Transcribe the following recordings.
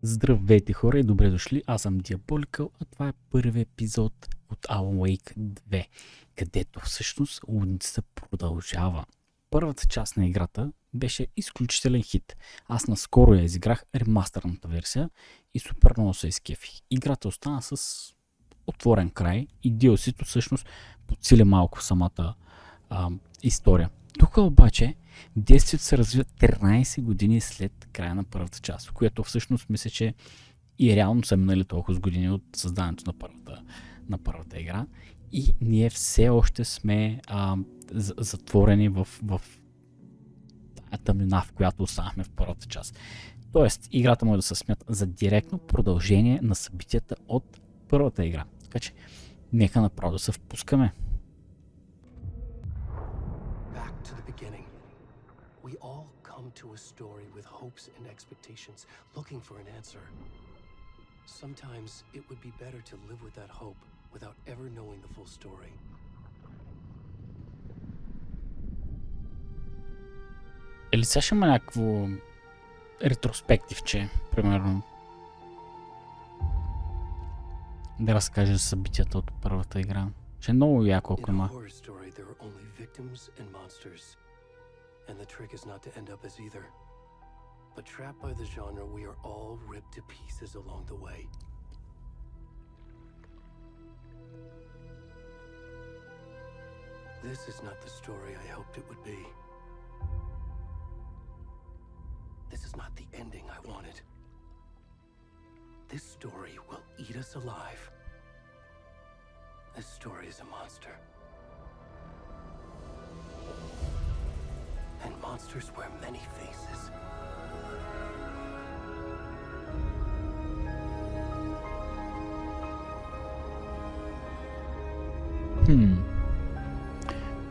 Здравейте хора и добре дошли, аз съм Диаболикъл, а това е първи епизод от Алън Уейк 2, където всъщност лудницата продължава. Първата част на играта беше изключителен хит. Аз наскоро я изиграх ремастерната версия и супер много се изкефих. Играта остана с отворен край и DLC-то всъщност подсиля малко самата история. Тук обаче действието се развива 13 години след края на първата част, което всъщност мисля, че и реално са минали толкова с години от създаването на първата игра и ние все още сме затворени в тъмнина, в която останахме в първата част. Тоест, играта може да се смята за директно продължение на събитията от първата игра. Така че, нека направо да се впускаме. We all come to a story with hopes and expectations, looking for an answer. Sometimes it would be better to live with that hope without ever knowing the full story. Или сега ще има някакво ретроспективче, примерно, да разкаже за събитията от първата игра. Ще е много яко, ако има. And the trick is not to end up as either. But trapped by the genre, we are all ripped to pieces along the way. This is not the story I hoped it would be. This is not the ending I wanted. This story will eat us alive. This story is a monster. And monsters wear many faces.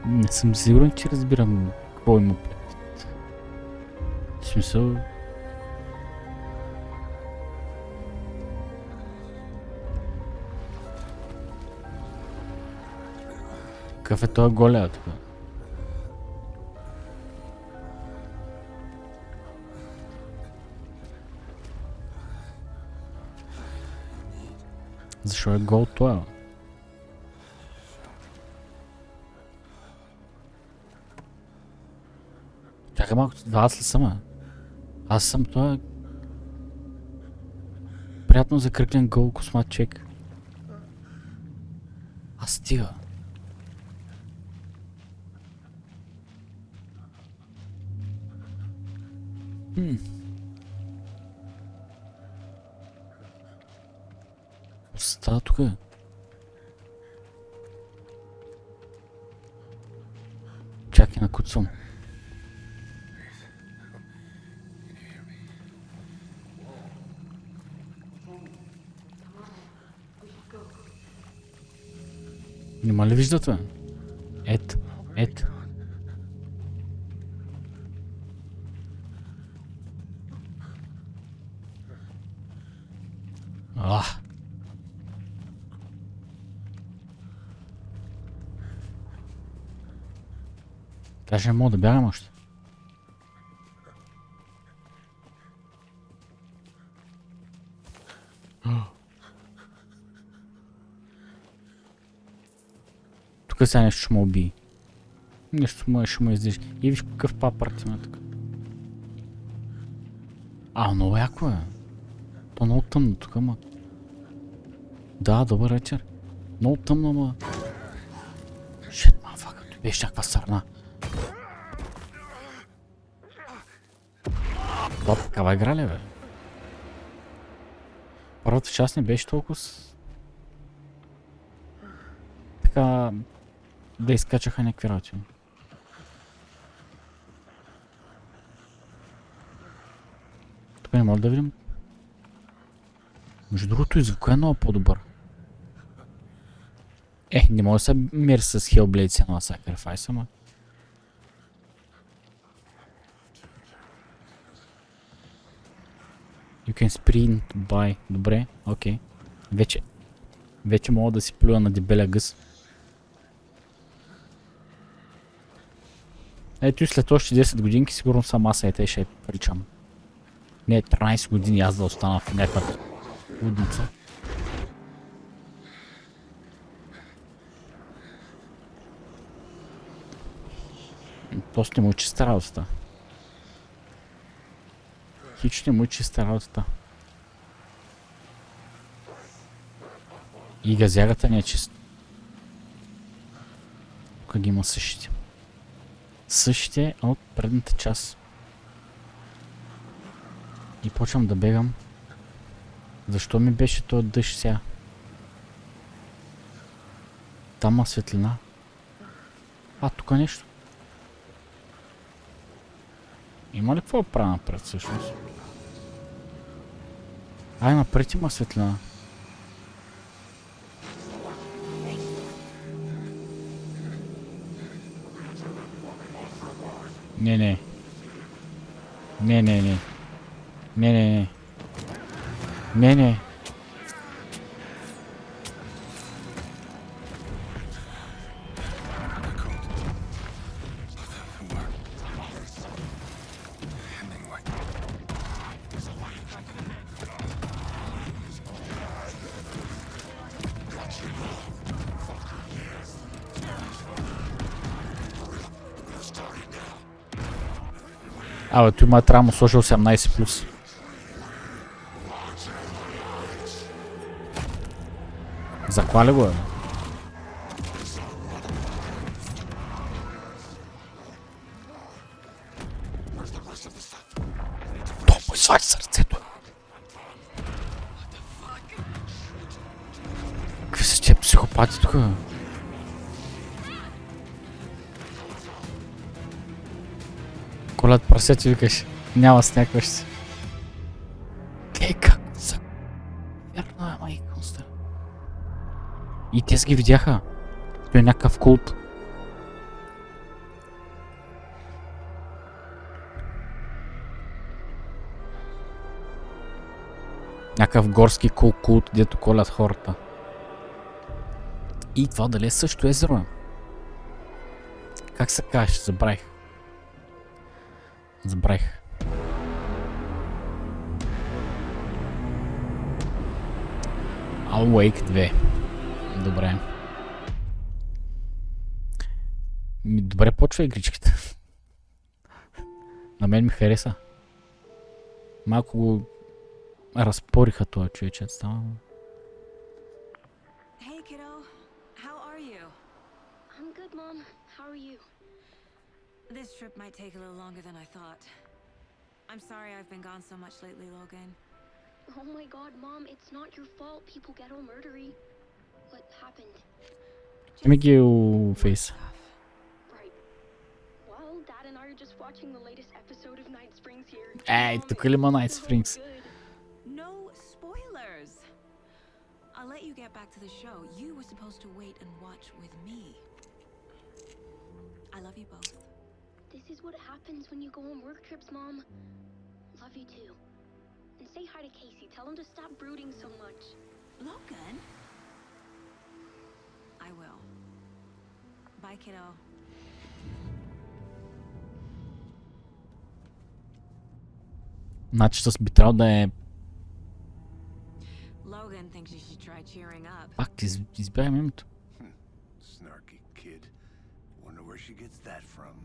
Не съм сигурен, че разбирам какво има предвид. В смисъл... Какъв е този голея тук? Защо е гол това? Чакай малко, аз ли съм? Аз съм това... Приятно закръглен гол космат чек. Аз стига. Става тук. Чакай на куцом. Нима ли виждате? Ет. Даже не мога да бягам още. Тук сега нещо ще ме убие. Нещо ще ме издиш. И виж какъв папарт има тук. Много яко е. То много тъмно тук, ама. Да, добър вечер. Много тъмно, ама. Шет, мафака, той беше някаква сърна. Това такава игра ли, бе? Първата част не беше толкова така да изкачаха някакви работи. Тук не мога да видим. Между другото и звука е много по-добър. Не мога да се мери с Hellblade Senua Sacrifice, ама. You can sprint by. Добре, окей. Вече мога да си плюя на дебеля гъс. Ето и след още 10 годинки сигурно съм аз ще причам. Не, 13 години аз да остана в някаква лудница. Просто не му чиста работата. Хич не му чиста работата. И газярата не е чиста. Тук ги има същите. Същите от предната част. И почвам да бегам. Защо ми беше този дъжд сега? Там има светлина. А, тук нещо. Има ли какво правя напред всъщност? Ай, напред има светлина. Не, не. Не, не, не. Не, не, не. Не, не. Абе, той ма трябва му сложи 18 плюс. Заклали го е. То му свари сърцето. Какви са тия психопати тук? Колят прасети викаш. Няма сняг вещи. Как са? Верно е, майка монстър. И те ги видяха. Той е някакъв култ. Някакъв горски култ, дето колят хората. И това дали е също езеро? Как се казваш? Забравих. Забравих. Алън Уейк 2. Добре. Добре почва игричката. На мен ми хареса. Малко го разпориха това човечец там. Hey kiddo, how are you? I'm good, Mom. How are you? This trip might take a little longer than I thought. I'm sorry I've been gone so much lately, Logan. Oh my god, Mom, it's not your fault. People get all murdery. What happened? Let me give you face. Right. Well, Dad and I are just watching the latest episode of Night Springs here. Ей, тук ли има Night Springs? No spoilers. I'll let you get back to the show. You were supposed to wait and watch with me. I love you both. This is what happens when you go on work trips, Mom. Love you too. And say hi to Casey. Tell him to stop brooding so much. Logan? I will. Bye, kiddo. Значи с би трябвало да е... Logan thinks you should try cheering up. Пак избягам името. Snarky kid. Wonder where she gets that from.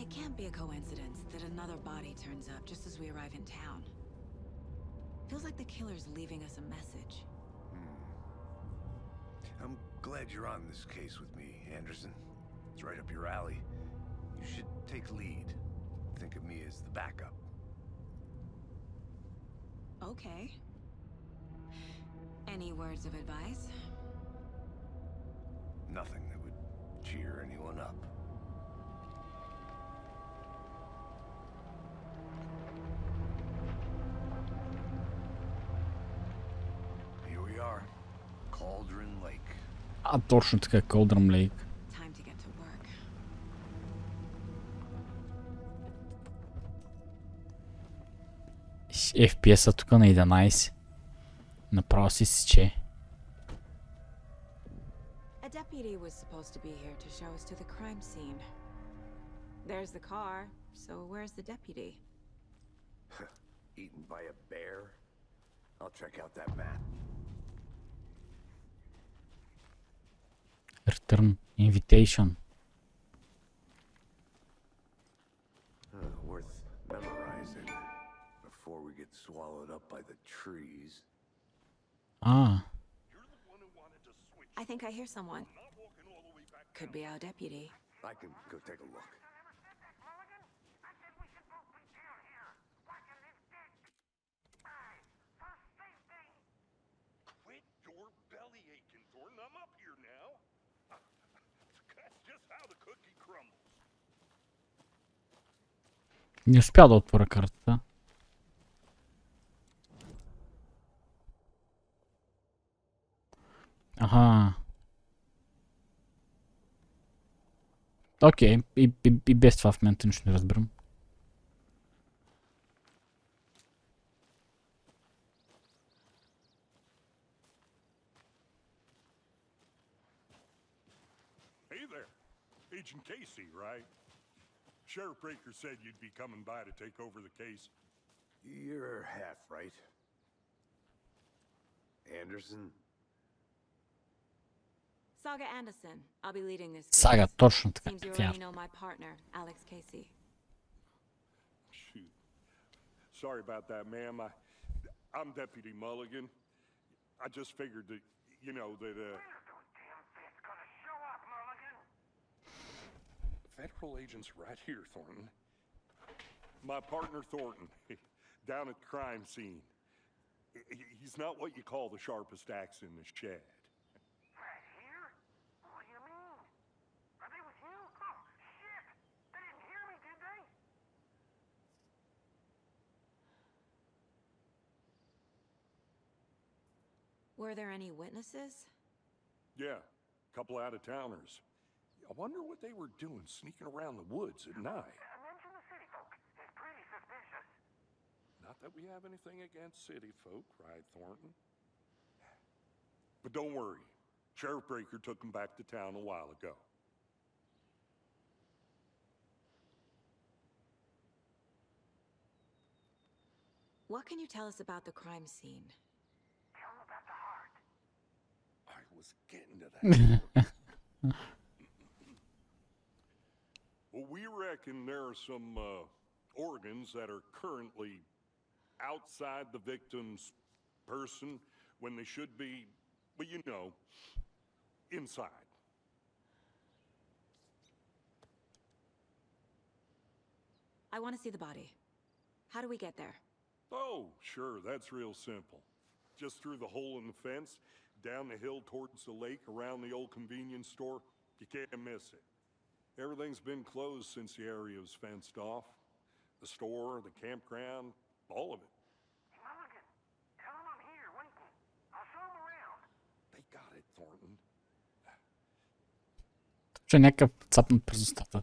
It can't be a coincidence that another body turns up just as we arrive in town. Feels like the killer's leaving us a message. I'm glad you're on this case with me, Anderson. It's right up your alley. You should take lead. Think of me as the backup. Okay. Any words of advice? Nothing that would cheer anyone up. Here we are. Cauldron Lake. А, точно така, Cauldron Lake. Time to get to work. FPS-а тук на 11. Направо си сече. A A deputy was supposed to be here to show us to the crime scene. There's the car, so where's the deputy? Eaten by a bear? I'll check out that map. Return invitation. Worth memorizing before we get swallowed up by the trees. I think I hear someone. Could be our deputy. I can go take a look. Quit your belly aching, Thornton. I'm up here now. That's just how the cookie crumbles. Не успя да отворя картата. Аха. Окей, и без това в момента нищо не разбирам. Hey there. Agent Casey, right? Sheriff Breaker said you'd be coming by to take over the case. You're half right. Anderson? Saga Андерсън. I'll be leading this case. Сага, точно така. Seems you Вярно. already know my partner, Alex Casey. Shoot. Sorry about that, ma'am. I'm Deputy Mulligan. I just figured that, you know, that, Federal agents right here, Thornton. My partner, Thornton, down at the crime scene. He's not what you call the sharpest axe in the shed. Right here? What do you mean? Are they with you? Oh, shit! They didn't hear me, did they? Were there any witnesses? Yeah, a couple out-of-towners. I wonder what they were doing sneaking around the woods at night. Mention the city folk. It's pretty suspicious. Not that we have anything against city folk, right, Thornton? But don't worry. Sheriff Breaker took them back to town a while ago. What can you tell us about the crime scene? Tell them about the heart. I was getting to that. Well, we reckon there are some organs that are currently outside the victim's person when they should be, well, you know, inside. I want to see the body. How do we get there? Oh, sure, that's real simple. Just through the hole in the fence, down the hill towards the lake, around the old convenience store. You can't miss it. Everything's been closed since the area was fenced off. The store, the campground, all of it. Mulligan, tell them I'm here waiting. I'll show them around. They got it, Thornton. Че някакъв цапнат през устата.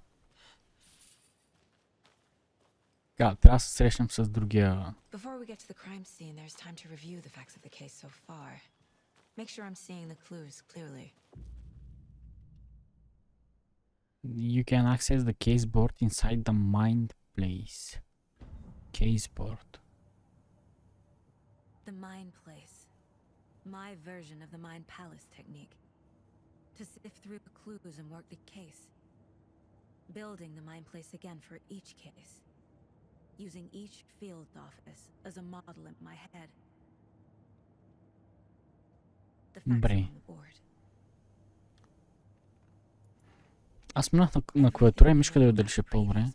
Трябва да се срещнем с другия. Before we get to the crime scene, there's time to review the facts of the case so far. Make sure I'm seeing the clues clearly. You can access the case board inside the mind place. Case board. The mind place. My version of the mind palace technique. To sift through the clues and work the case. Building the mind place again for each case. Using each field office as a model in my head. The facts are on the board. Аз минах на клавиатура и мишка да я удължа по-добре.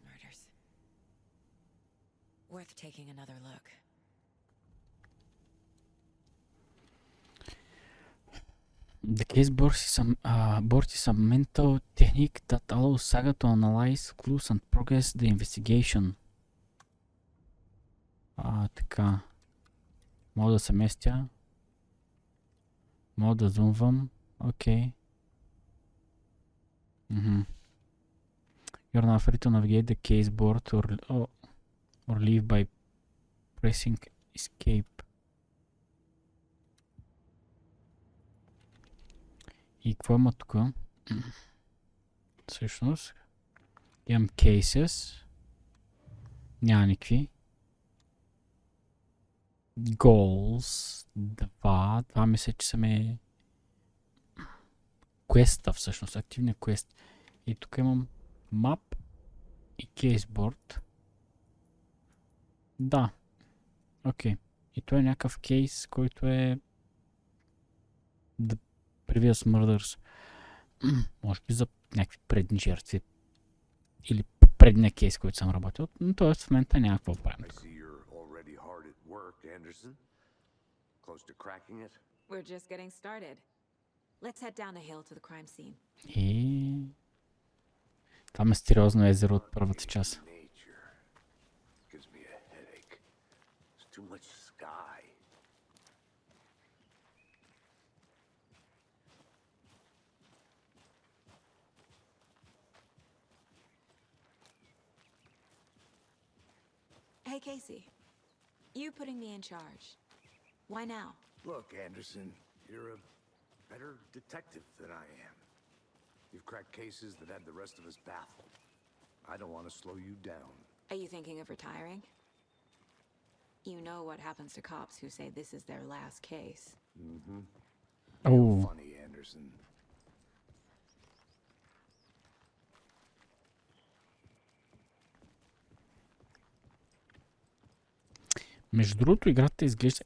Worth taking another look. The case board is a mental technique that allows Saga to analyze clues and progress the investigation. Така. Мога да се местя. Мога да зумвам. Окей. You're now free to navigate the case board or leave by pressing escape. И какво има тук? Всъщност. Имам cases. Няма никакви. Goals. 2. Това мисля, че са ми квеста всъщност. Активния квест. И тук имам map и кейсборд. Да. Окей. И той е някакъв кейс, който е The Previous Murders. Може би за някакви предни жертви. Или предния кейс, който съм работил. Но т.е. в момента няма какво правим тук. We're just getting started. Let's head down the hill to the crime scene. И това мистериозно езеро от първата част. Hey, Casey. You putting me in charge. Why now? Look, Anderson, you're a better detective than I am. You've cracked cases that had the rest of us baffled. I don't want to slow you down. Are you thinking of retiring? You know what happens to cops who say this is their last case. Mm-hmm. Oh. Funny, Anderson. Между другото, играта изглежда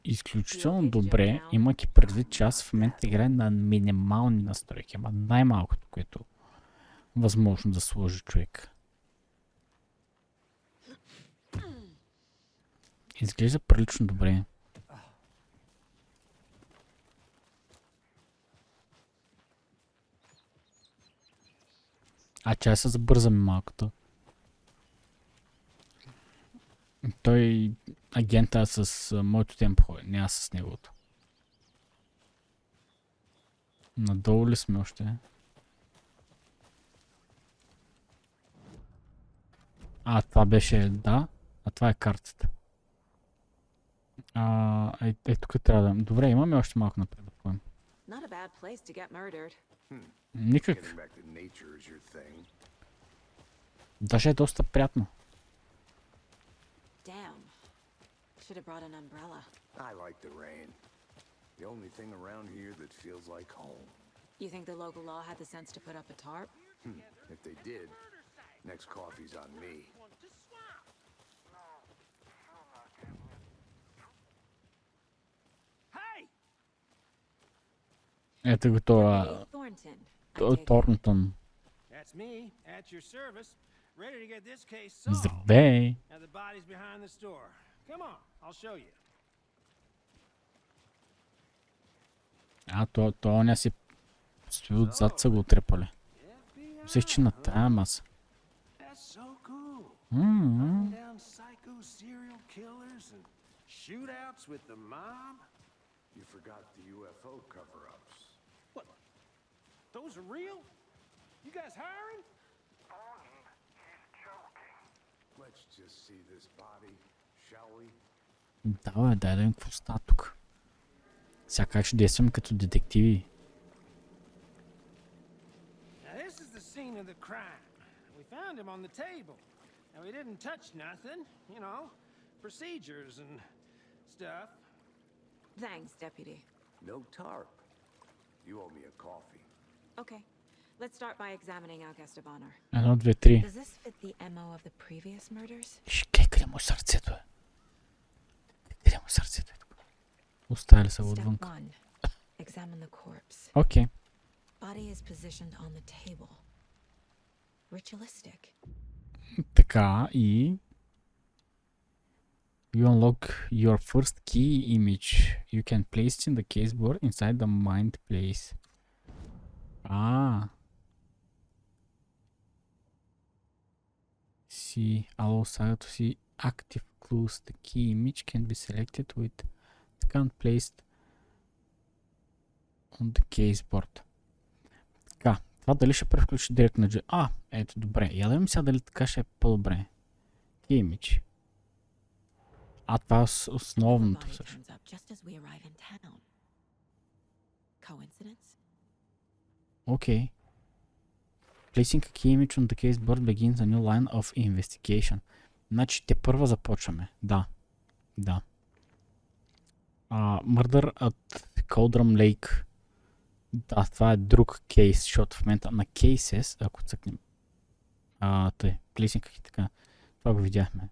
изключително добре, имайки предвид, че аз в момента играя на минимални настройки, ама най-малкото, което възможно да сложи човек. Изглежда прилично добре. Чай се забързаме малкото. Той агента с моето темпо ходи, не аз с неговото. Надолу ли сме още? Това беше, да. Това е картата. Тук трябва да... Добре, имаме още малко напред да поем. Никак. Даже е доста приятно. Should have brought an umbrella. I like the rain. The only thing around here that feels like home. You think the local law had the sense to put up a tarp? If they did, next coffee's on me. Hey! Ето го това... Торнтон. That's me, at your service, ready to get this case solved. Здравей! Now the body's behind the store. Come on, I'll show you. То оня си стои отзад, са го отрепали. Мислех, че на тая маса. You forgot the UFO cover-ups. What? Those are real? You guys hiring? Let's just see this body, shall we? Дай да видим какво става тук. Сега как ще действаме като детективи? Now this is the scene of the crime. We found him on the table. And we didn't touch nothing, you know, procedures and stuff. Thanks, Deputy. No tarp. You owe me a coffee. Okay. Let's start by examining our guest of honor. 1, 2, 3. Does this fit the MO of the previous murders? Къде му сърцето е? Къде му сърцето е? Оставили са го отвън. Step 1. Examine the corpse. Окей. Body is positioned on the table. Ritualistic. Така и... You unlock your first key image. You can place it in the caseboard inside the mind place. See, allow Saga to see active clues. The key image can be selected with the count placed on the caseboard. Така, това дали ще превключи директно на G? Ето, добре. Я да видим сега дали така ще е по-добре. Key image. Това е основното всъщност. Coincidence? Окей. Placing a key image on the case board begins a new line of investigation. Значи те първа започваме. Да. Murder at Cauldron Lake. Да, това е друг кейс, защото в момента на cases, ако цъкнем. Placing a key, така. Това го видяхме.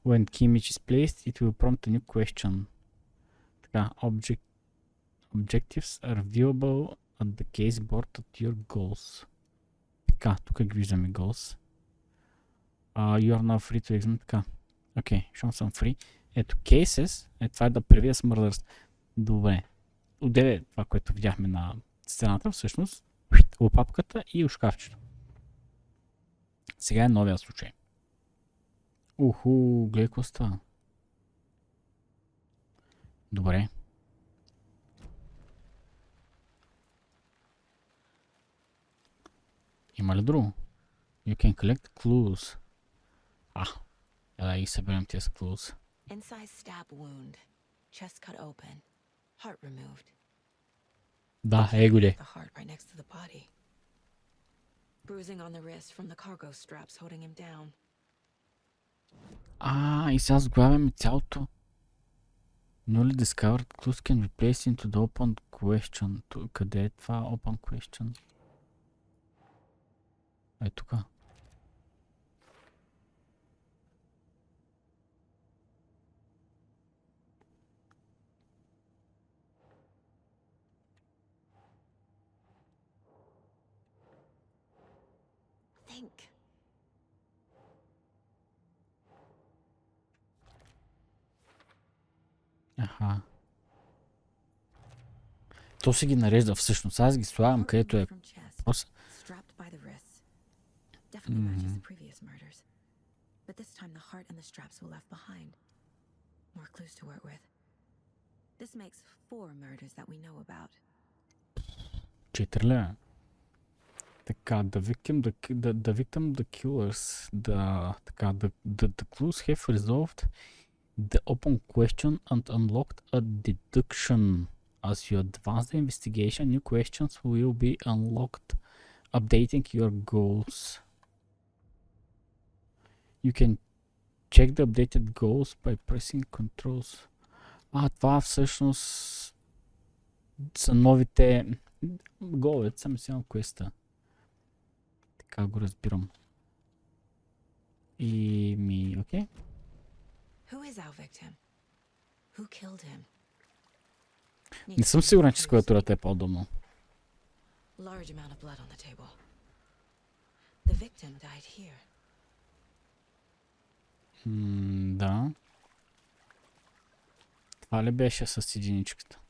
When key image is placed, it will prompt a new question. Така, objectives are viewable at the case board at your goals. Така, тук ги виждаме goals. You are now free to examine. Така. Окей, щом съм free. Ето, cases. Това е да previous murders. Добре. Отделе това, което видяхме на сцената, всъщност. Опапката и ушкафчето. Сега е новия случай. Гледай какво става. Добре. Има ли друго? You can collect clues. Да ги съберем тези clues. Inside stab wound. Chest cut open. Heart removed. Да, его ли. The heart right next to the body. Bruising on the wrist from the cargo straps holding him down. И сега сглавяме цялото. Newly discovered clues can be placed into the open question. Къде е това open question? Тук. Think. То си ги нарежда всъщност. Аз ги слагам където е просто. Definitely matches the previous murders. But this time the heart and the straps were left behind. More clues to work with. This makes 4 murders that we know about. 4 ли? Така, the victim, the killers, the clues have resolved the open question and unlocked a deduction. As you advance the investigation, new questions will be unlocked, updating your goals. You can check the updated goals by pressing controls. Това всъщност са новите голове, съм си на квеста. Така го разбирам. Окей. Who is our victim? Who killed him? Не съм сигурен, че с клавиатурата е по-удобно. Large amount of blood on the table. The victim died here. Да. Това ли беше с единичката?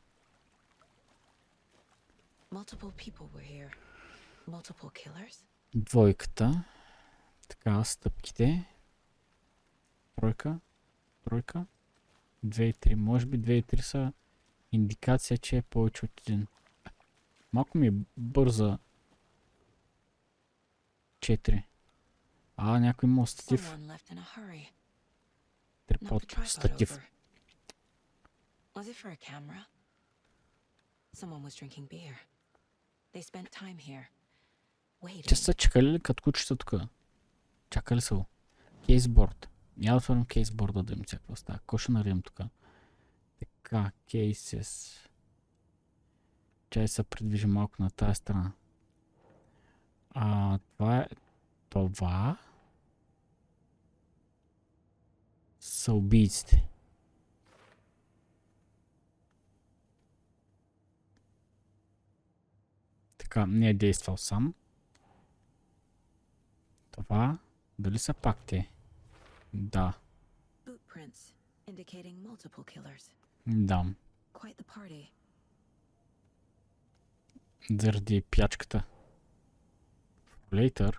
Multiple people were here. Multiple killers? Двойката. Така, стъпките. Тройка. 2 и 3. Може би 2 и 3 са индикация, че е повече от един. Малко ми е бърза. 4. Някой има статив. Трипод, статив. Was it for a camera? Someone was drinking beer. They spent time here. Waiting. Те са чакали ли като кучета тук? Чакали са го. Кейсборд. Я отворим кейсборда да им какво става. Какво ще наредим тук? Така, кейсес. Чай се придвижи малко на тази страна. Това е... Това... са убийците. Така, не е действал сам. Това... Дали са пак те? Да. Да. Заради пячката. Later.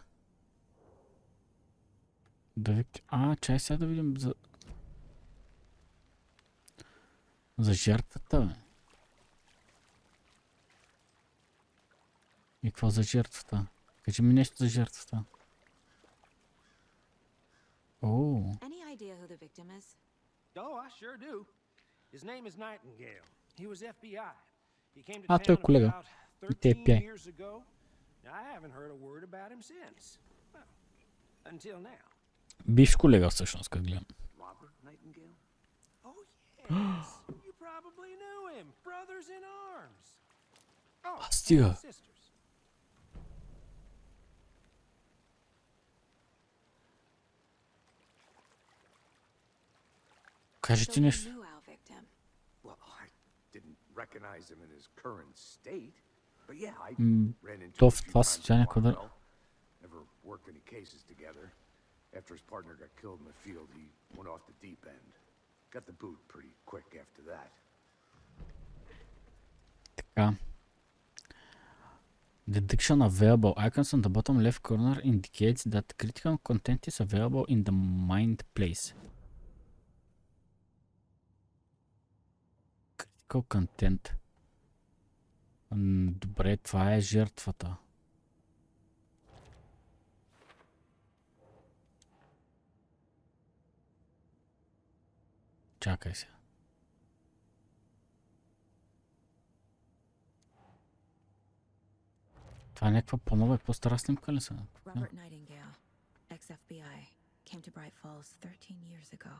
Чай сега да видим за жертвата, бе. И какво за жертвата? Кажи ми нещо за жертвата. Any idea who the victim is? Oh, I sure do. His name is Nightingale. He was FBI. He came to той е town колега. about И те 13 years ago. I haven't heard a word about him since. Well, until now. Бивш колега всъщност, как гледам. Robert Nightingale? Oh, yes. You probably knew him. Brothers in arms. Oh, Стига. and sisters. Кажи ти нещо. Well, I didn't recognize him in his current state, but yeah, I ran into То him в a few това times in състояние, кога... Quantico. Never worked any cases together. After his partner got killed in the field, he went off the deep end. Got the boot pretty quick after that. Така. Deduction available. Icons on the bottom left corner indicates that critical content is available in the mind place. Critical content. Добре, това е жертвата. Чакай се. Това е някаква по-нова и по-стара снимка ли са? Robert Nightingale, ex-FBI, came to Bright Falls 13 years ago.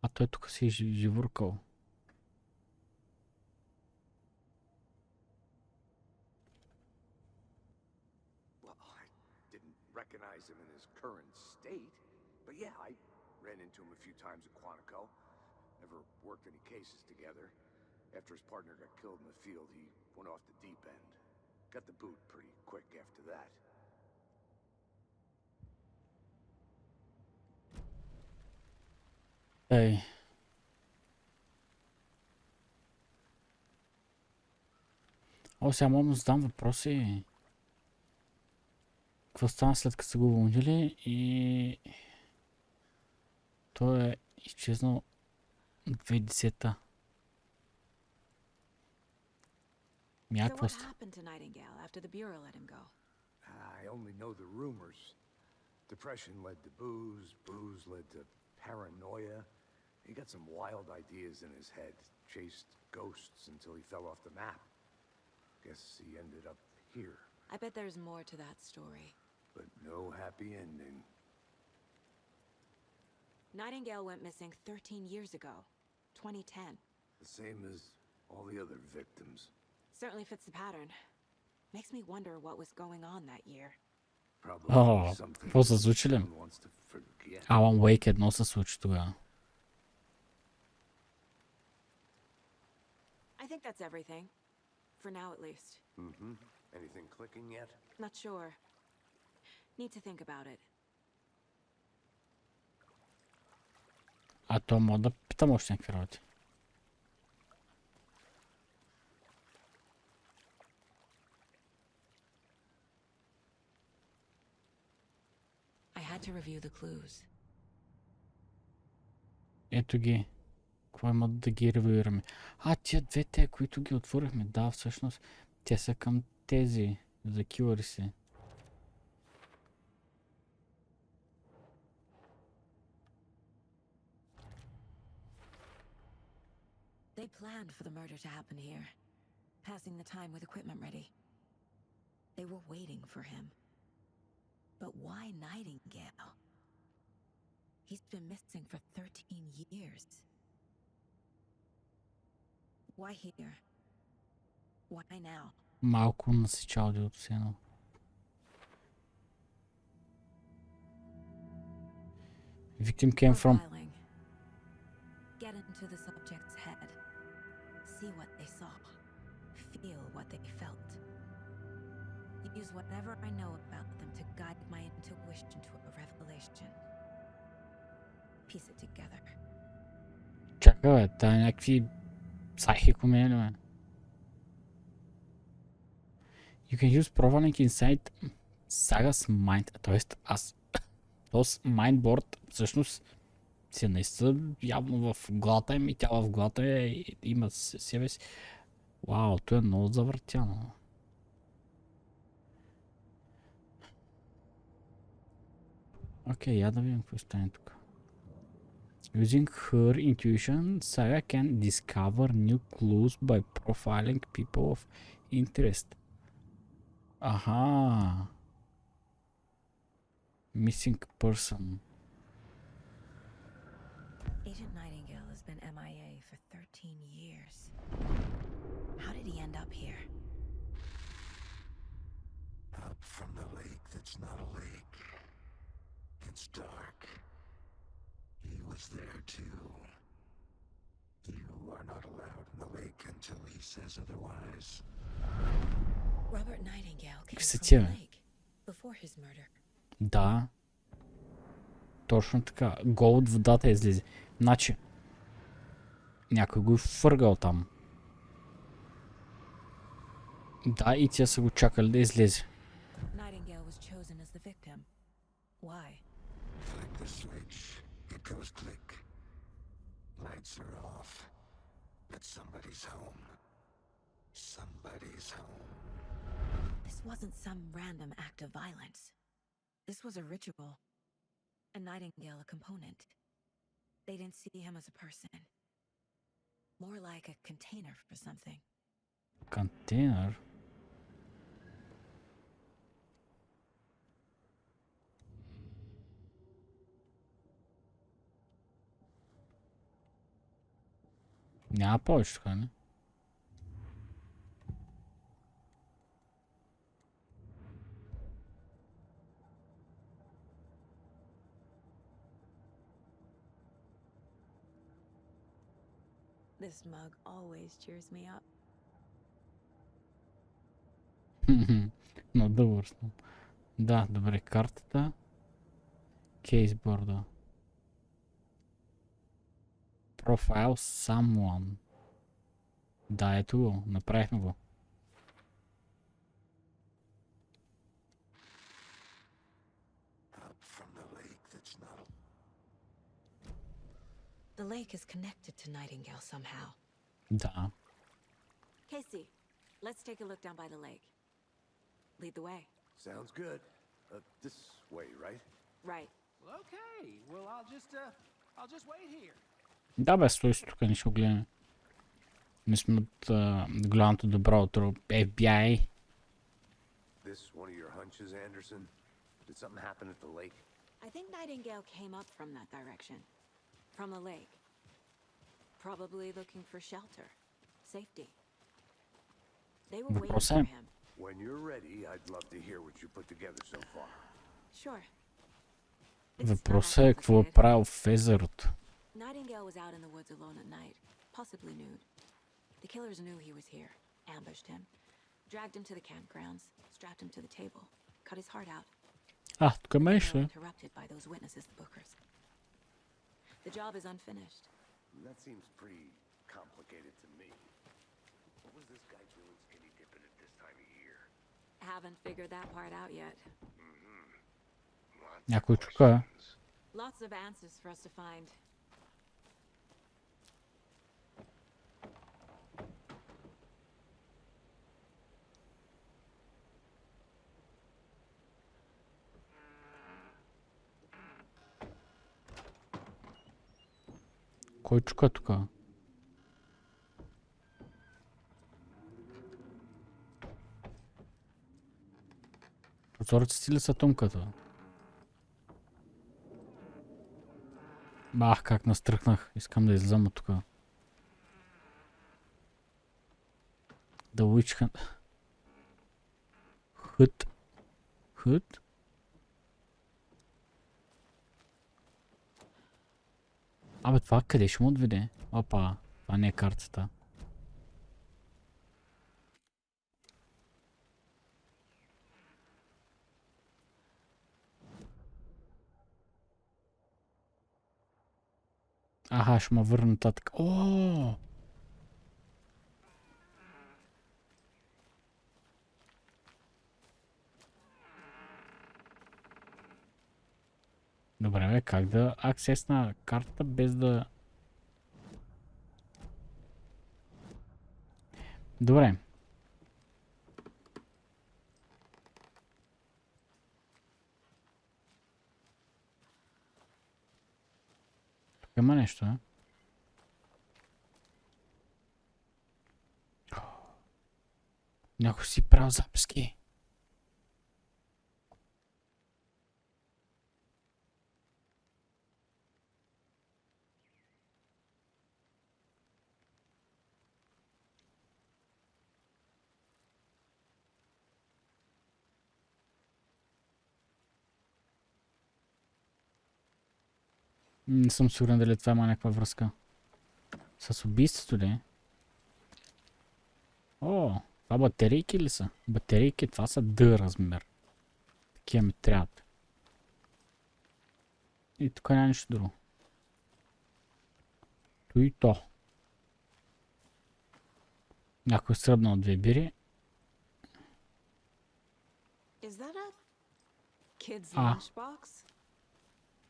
А той тук си е живуркал. Well, I didn't recognize him in his current state, but yeah, I ran into him a few times at Quantico. Never worked any cases together. After his partner got killed in the field, he went off the deep end. Got the boot pretty quick after that. Ей. О, сега мога да задам въпроси. Какво стана след като са го уволнили и... Той е изчезнал 2010-та. So Някаква... what happened to Nightingale after the Bureau let him go? I only know the rumors. Depression led to booze, booze led to paranoia. He got some wild ideas in his head, chased ghosts until he fell off the map. Guess he ended up here, I bet there's more to that story. but no happy ending. Nightingale went missing 13 years ago, 2010. The same as all the other victims. Certainly fits the pattern. Makes me wonder what was going on that year. Probably О, something какво се случи ли? someone wants to forget. Алън Уейк едно се случи тогава. I think that's everything. For now, at least. Mm-hmm. Anything clicking yet? Not sure. Need to think about it. А то мога да питам още някакви работи. I had to review the clues. Ето ги. Какво има да ги ревюираме? А, тия двете, които ги отворихме, да, всъщност, те са към тези, за килъри си. They planned for the murder to happen here, passing the time with equipment ready. They were waiting for him. But why Nightingale? He's been missing for 13 years. Why here? Why now? Малко насича аудиото си едно. Victim came from... Profiling. Get into the subject's head. See what they saw. Feel what they felt. Use whatever I know about them to guide my intuition to a revelation. Piece it together. Чакай, бе, тая някакви психикомени ли, бе? You can use profiling inside Saga's mind. Тоест, този mindboard всъщност си наистина явно в главата им и тя в главата има себе си. Вау, то е много завъртяно. Окей, я да видим какво стане тук. Using her intuition, Saga can discover new clues by profiling people of interest. Аха. Missing person. Agent Nightingale has been MIA for 13 years. How did he end up here? Up from the lake that's not a lake. It's dark. He was there too. You are not allowed in the lake until he says otherwise. Robert Nightingale came Какви са from тия, the бе? lake before his murder. Да. Точно така. Гол от водата излезе. Значи, някой го е фъргал там. Да, и тия са го чакали да излезе. Nightingale was chosen as the victim. Why? Flick the switch. It goes click. Lights are off. But somebody's home. Somebody's home. This wasn't some random act of violence. This was a ritual. And Nightingale a component. They didn't see him as a person. More like a container for something. Контейнер. Няма повече така, не? This mug always cheers me up. Но добър съм. Да, добре, картата. Кейсборда. Profile someone. Да, ето го. Направихме го. Up from the lake that's not. The lake is connected to Nightingale somehow. Да. Casey, let's take a look down by the lake. Lead the way. Sounds good. This way, right? Right. Well, okay. Well, I'll just wait here. Да, бе, стой си тук, не ще го гледаме. Не сме от голямото добро утро. FBI. This one of your hunches, Anderson? Did something happen at the lake? I think Nightingale came up from that direction. From the lake. Probably looking for shelter. Safety. They were waiting for him. When you're ready, I'd love to hear what you put together so far. Sure. Въпросът е какво е правил в езерото. Nightingale was out in the woods alone at night, possibly nude. The killers knew he was here, ambushed him, dragged him to the campgrounds, strapped him to the table, cut his heart out. Тук ме They ще. were interrupted by those witnesses, the Bookers. The job is unfinished. That seems pretty complicated to me. What was this guy doing skinny dipping at this time of year? Haven't figured that part out yet. Някой чука. Lots of answers for us to find. Кой чука тук? Прозорците ли са тъмката? Бах, как настръхнах. Искам да излизам от тук. The Witch Hunt. Хът. Хът? Абе, това къде ще му отведе? Опа, това не е картата. Аха, ще ме върна нататък. О! Добре, бе, как да аксесна картата без да... Добре. Тук има нещо, а? Някой си правил записки. Не съм сигурен дали това има някаква връзка. С убийството ли? О, това батерийки ли са? Батерийки, това са Д размер. Такива ми трябват. И тук няма нищо друго. То и то. Някой сръбнал 2 бири. Is that a kid's Ah. lunchbox?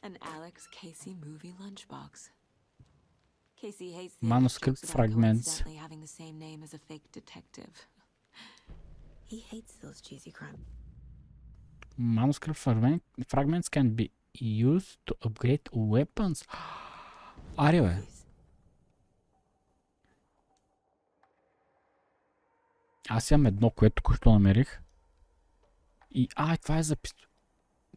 An Alex Casey movie lunchbox. Casey hates the Manuscript jokes about fragments. coincidentally having the same name as a fake detective. He hates those cheesy crime. Manuscript fragments can be used to upgrade weapons. Аре, бе. Аз имам едно, което току-що намерих. И, това е за пистолет.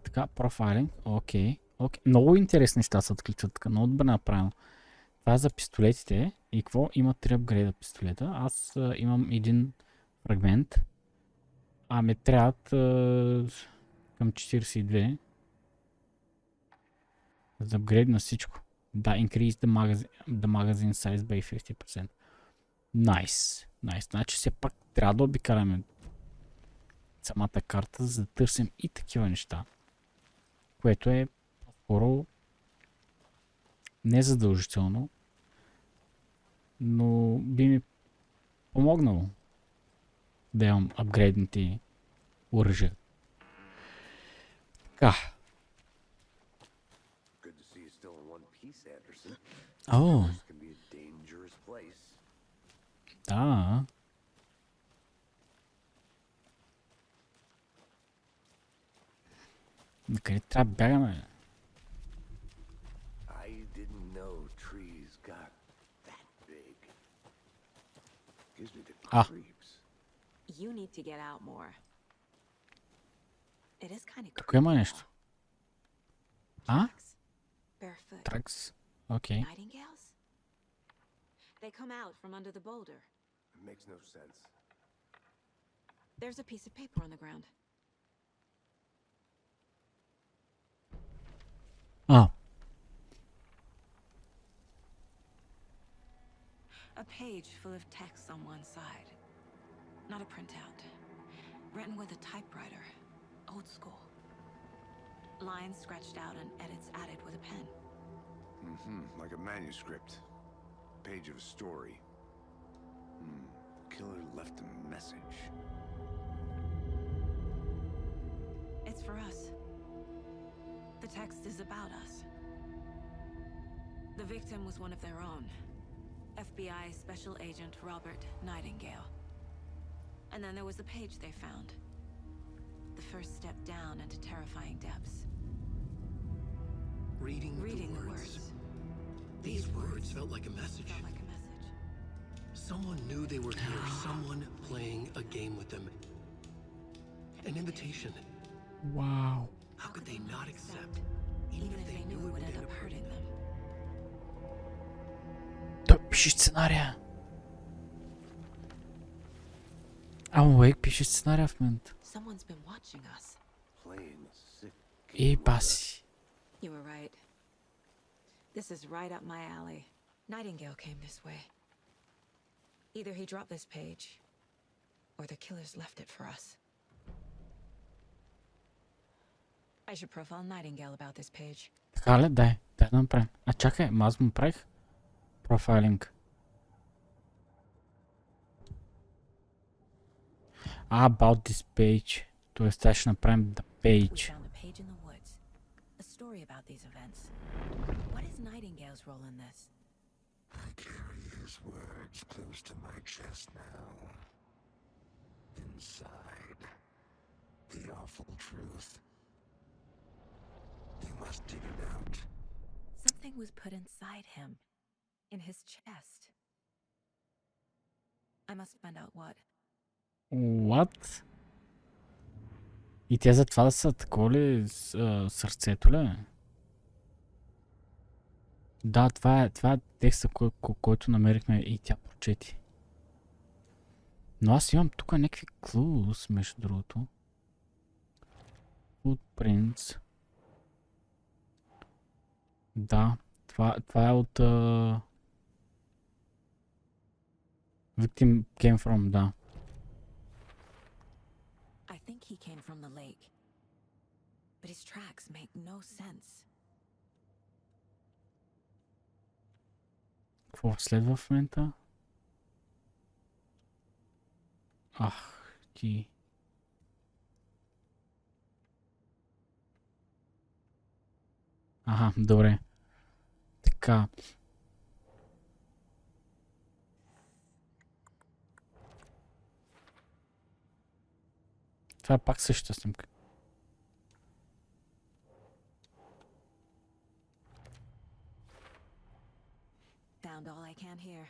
Така, профайлинг. Окей. Много интересни неща се отключват така. Много добре направено. Това е за пистолетите. И какво? Има 3 апгрейда пистолета. Аз имам един фрагмент. Ме трябват към 42. За апгрейд на всичко. Да, increase the magazine size by 50%. Nice. Значи все пак трябва да обикаляме самата карта, за да търсим и такива неща. Което е по-скоро незадължително, но би ми помогнало да имам апгрейдните оръжия. Така. Good to see you still in one piece, Anderson. О, This can be a dangerous place. да. Накъде трябва да бягаме? I didn't know trees got that big. Gives me the creeps. You need to get out more. It is kind of Тук има нещо. Barefoot. Тракс. Окей. Nightingales? They come out from under the boulder. It makes no sense. There's a piece of paper on the ground. A page full of text on one side. Not a printout. Written with a typewriter. Old school. Lines scratched out and edits added with a pen. Like a manuscript. Page of a story. Killer left a message. It's for us. The text is about us. The victim was one of their own. FBI Special Agent Robert Nightingale. And then there was the page they found. The first step down into terrifying depths. Reading the words. These words felt like a message. Someone knew they were here. Someone playing a game with them. An invitation. Wow. How could they not accept, even if they knew it would end up hurting them? Той пише сценария. Алън Уейк пише сценария в момента. Someone's been watching us. Playing a sick И баси. You were right. This is right up my alley. Nightingale came this way. Either he dropped this page, or the killers left it for us. I should profile Nightingale about this page. Така ли? Дай да направим. Чакай, аз му правих профайлинг. About this page. Тоест, сега ще направим the We page. found a page in the woods. A story about these events. What is Nightingale's role in this? I carry his words close to my chest now. Inside, the awful truth. You must dig it out. Something was put inside him. In his chest. I must find out what. What? И те за това да са такова ли сърцето ли? Да, това е текста, който намерихме и тя прочети. Но аз имам тук някакви клуз, между другото. Footprints. Да. Това е от... Victim came from, да. I think he came from the lake. But his tracks make no sense. Какво следва в момента? Ах, ти... Ага, добре. Така. Това е пак същата снимка. Found all I can here.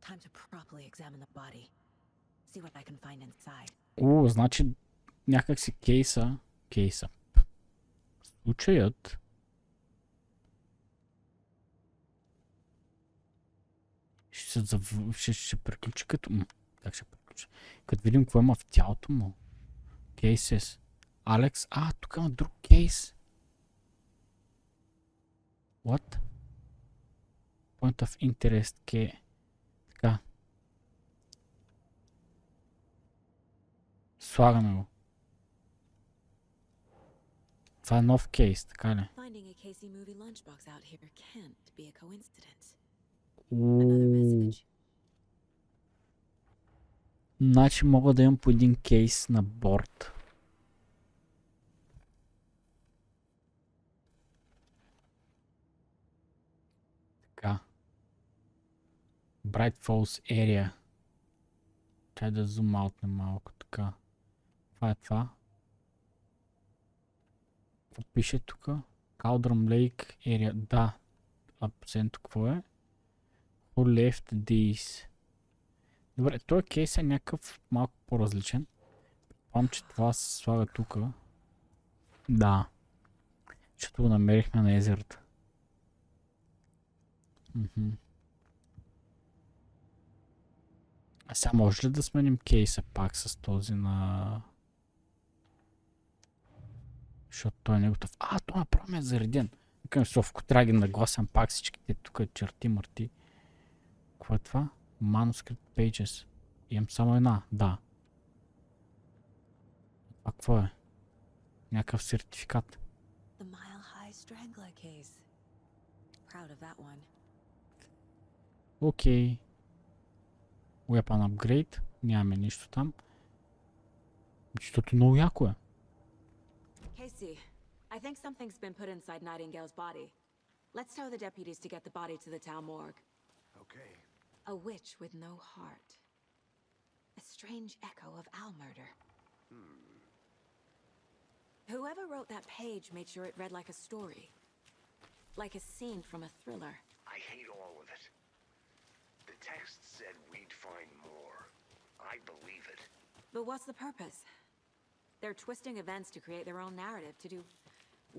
Time to properly examine the body. See what I can find inside. О, значи някак си кейса. Случаят. Ще приключи като... Как ще приключи? Като видим какво има в тялото му. Кейсес. Алекс. Тук има друг кейс. What? Point of interest. Така. Слагаме го. Това е нов кейс, така ли? Finding a Casey movie lunchbox out here can't be a coincidence. Another message. Значи мога да имам по един кейс на борд. Така. Брайт Фолс area. Чай да зум аутне малко така. Това е това. Какво пише тук? Cauldron Lake area. Да. Последното какво е? Who left this? Добре, този кейс е някакъв малко по-различен. Предполагам, че това се слага тук. Да. Защото го намерихме на езерата. А сега може ли да сменим кейса пак с този на... Защото той не е готов. Той направо е зареден. Викам Совко, трябва да ги нагласям пак всичките тук черти мърти. Какво е това? Manuscript Pages. Имам само една, да. А какво е? Някакъв сертификат. The Mile High Strangler case. Proud of that one. Окей. Weapon Upgrade. Нямаме нищо там. Защото много яко е. Casey, I think something's been put inside Nightingale's body. Let's tell the deputies to get the body to the town morgue. Okay. A witch with no heart. A strange echo of Al murder. Whoever wrote that page made sure it read like a story. Like a scene from a thriller. I hate all of it. The text said we'd find more. I believe it. But what's the purpose? They're twisting events to create their own narrative to do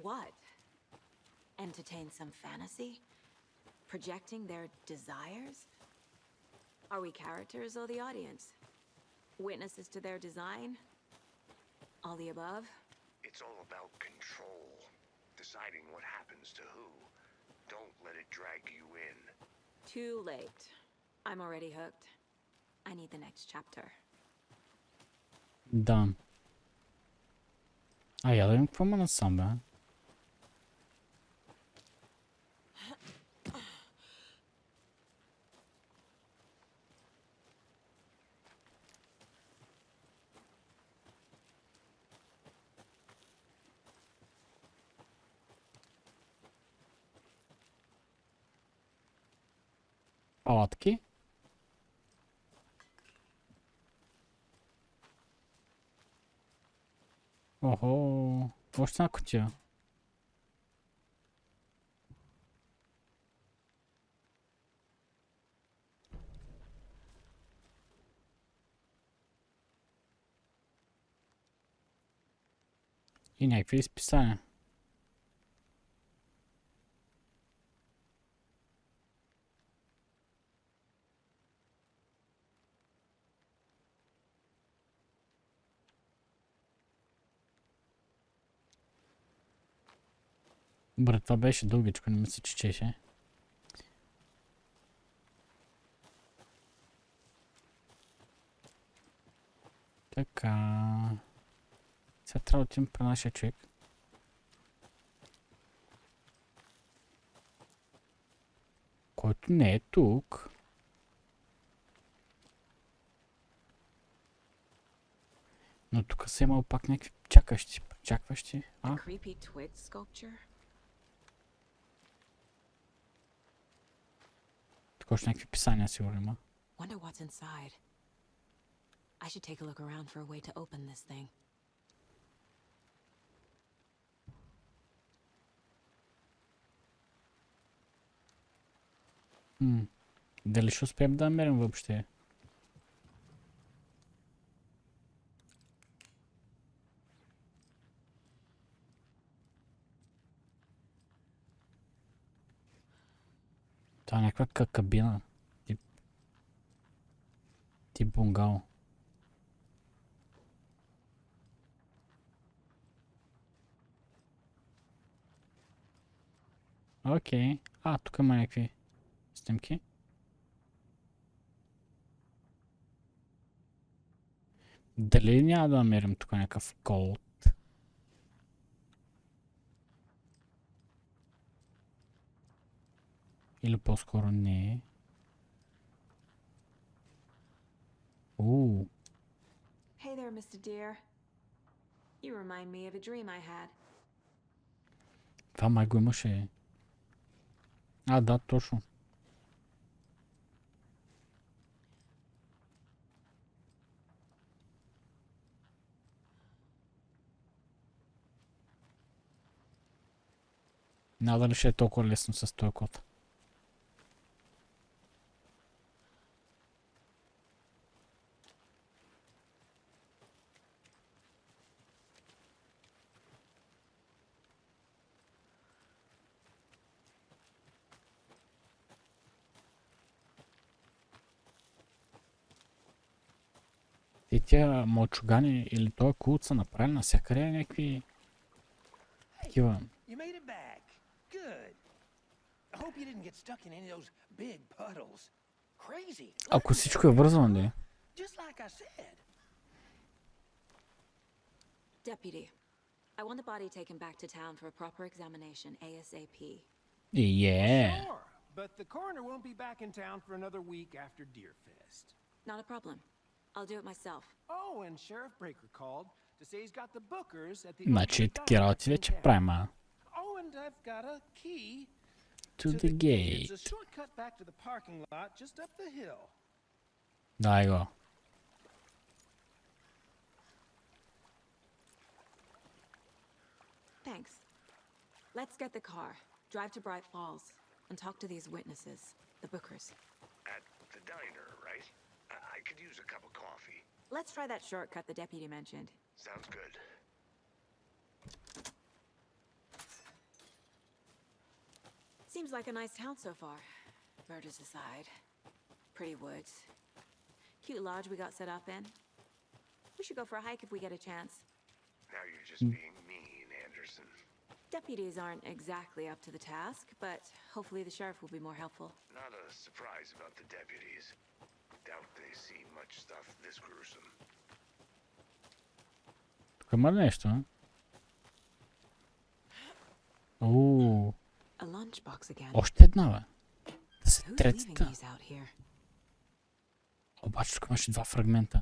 what? Entertain some fantasy? Projecting their desires? Are we characters or the audience? Witnesses to their design? All the above? It's all about control. Deciding what happens to who. Don't let it drag you in. Too late. I'm already hooked. I need the next chapter. Да. Я да видим какво има насам, бе. Палатки. Охо, още една кутия. И някакви изписания. Добре, това беше дългичко, не мисля, че чеше. Така. Сега трябва да отидем при нашия човек. Който не е тук. Но тук са имал пак някакви чакващи. А? Тук още някакви писания сигурно има. Wonder what's inside. I should take a look around for a way to open this thing. Дали ще успеем да намерим въобще? Това е някаква кабина. Тип бунгало. Окей. Тук има някакви снимки. Дали няма да намерим тук някакъв код? Или по-скоро не. Hey there, Mr. Deer. You remind me of a dream I had. Това май го имаше. Да, точно. Надали ще е толкова лесно с този код. И тия мълчугани или този култ са направили навсякъде някакви такива. You made it back. Good. I hope you didn't get stuck in any of those big puddles. Crazy. Ако всичко е вързано, не? Just like I said. Deputy, I want the body taken back to town for a proper examination ASAP. Yeah. Sure, but the coroner won't be back in town for another week after Deerfest. Not a problem. I'll do it myself. Oh, and Sheriff Breaker called to say he's got the bookers at the Значи таки работи вече правим. Oh, and I've got a key To the gate. It's a shortcut back to the parking lot just up the hill. Дай го. Thanks. Let's get the car, drive to Bright Falls, and talk to these witnesses, the bookers. At the diner, right? I could use a cup of coffee. Let's try that shortcut the deputy mentioned. Sounds good. Seems like a nice town so far. Murders aside. Pretty woods. Cute lodge we got set up in. We should go for a hike if we get a chance. Now you're just being mean, Anderson. Deputies aren't exactly up to the task, but hopefully the sheriff will be more helpful. Not a surprise about the deputies. Doubt they see much stuff this gruesome. Тук има нещо, а? A lunchbox again. Още една, бе. Да се Who's leaving третата. these out here? Обаче тук имаше два фрагмента.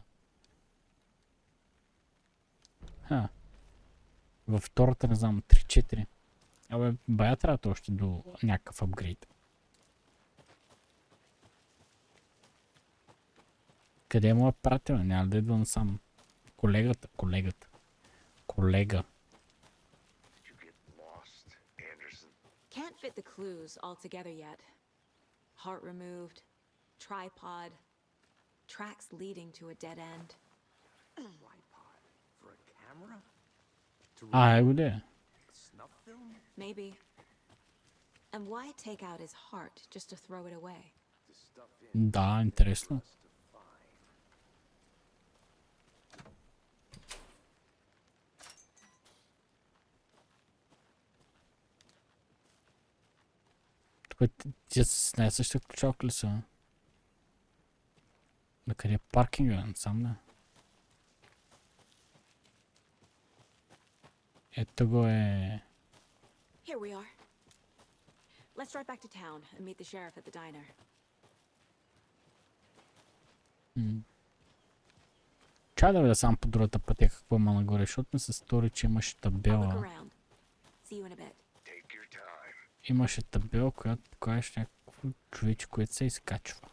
Във втората не знам, 3-4. Абе, бая трябва още до някакъв апгрейд. Къде е моят приятел? Няма да идвам сам. Колега. You get lost, Anderson. Can't fit the clues all together yet. Heart removed, tripod, tracks leading to a dead end. Tripod for a camera? Его де. Snuff film? Maybe. And why take out his heart just to throw it away? To stuff in Да, интересно. to find. Тук тия с нея същия ключалка ли са? На къде е паркинга? Сам не. Ето го е... Here we are. Let's drive back to town and meet the sheriff at the diner. Чай да видя сам по другата пътя какво има нагоре, защото ми се стори, че имаше I'll look табела. around. See you in a bit. Take your time. Имаше табела, която покажеш някакво човече, което се изкачва.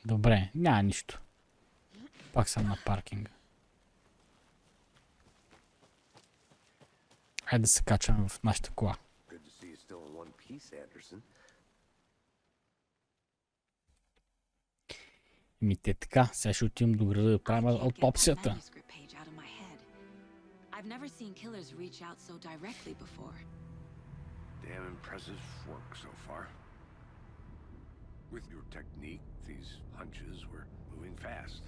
Добре, няма нищо. Пак съм на паркинга. Хайде да се качваме в нашата кола. Good to see you still in one piece, Anderson. Еми те така, сега ще отидем до града да правим аутопсията. Manuscript page out of my head. I've never seen killers reach out so directly before. Damn impressive work so far. With your technique, these hunches were moving fast.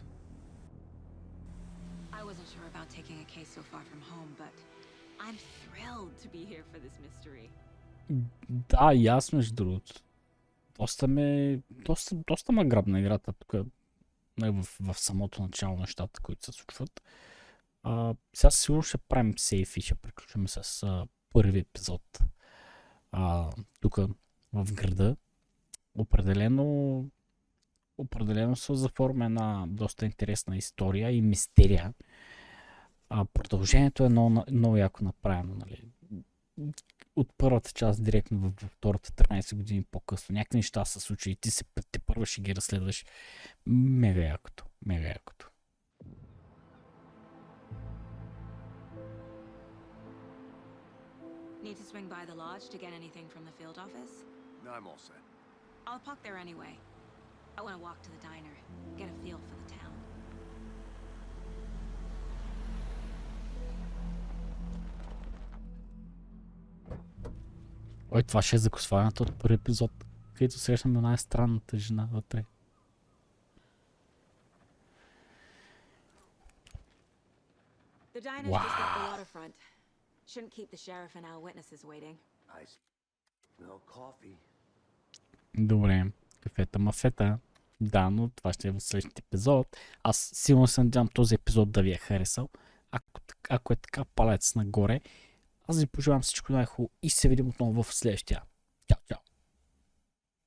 I wasn't sure about taking a case so far from home, but I'm thrilled to be here for this mystery. Да, и аз между другото. Доста ме грабна играта тук в самото начало нещата, които се случват. Сега сигурно ще правим сейф и ще приключваме с първи епизод. Тук в града. Определено се заформя една доста интересна история и мистерия. Продължението е много яко направено. Нали? От първата част директно във втората 13 години по-късно. Някакви неща се случи и ти първо ще ги разследваш. Мега якото. Мега якото. Need to swing by the lodge to get anything from the field office? No, I'm all set. I'll park there anyway. I want to walk to the diner, get a feel for the town. Ой, това ще е закосването от първи епизод, където срещаме най-странната жена вътре. The diner's just up the waterfront. Shouldn't keep the sheriff and our witnesses waiting. I smell coffee. Добре, кафета мафета. Да, но това ще е в следващия епизод. Аз силно се надявам този епизод да ви е харесал. Ако е така, палец нагоре. Аз ви пожелавам всичко най-хубаво и се видим отново в следващия. Чао, чао!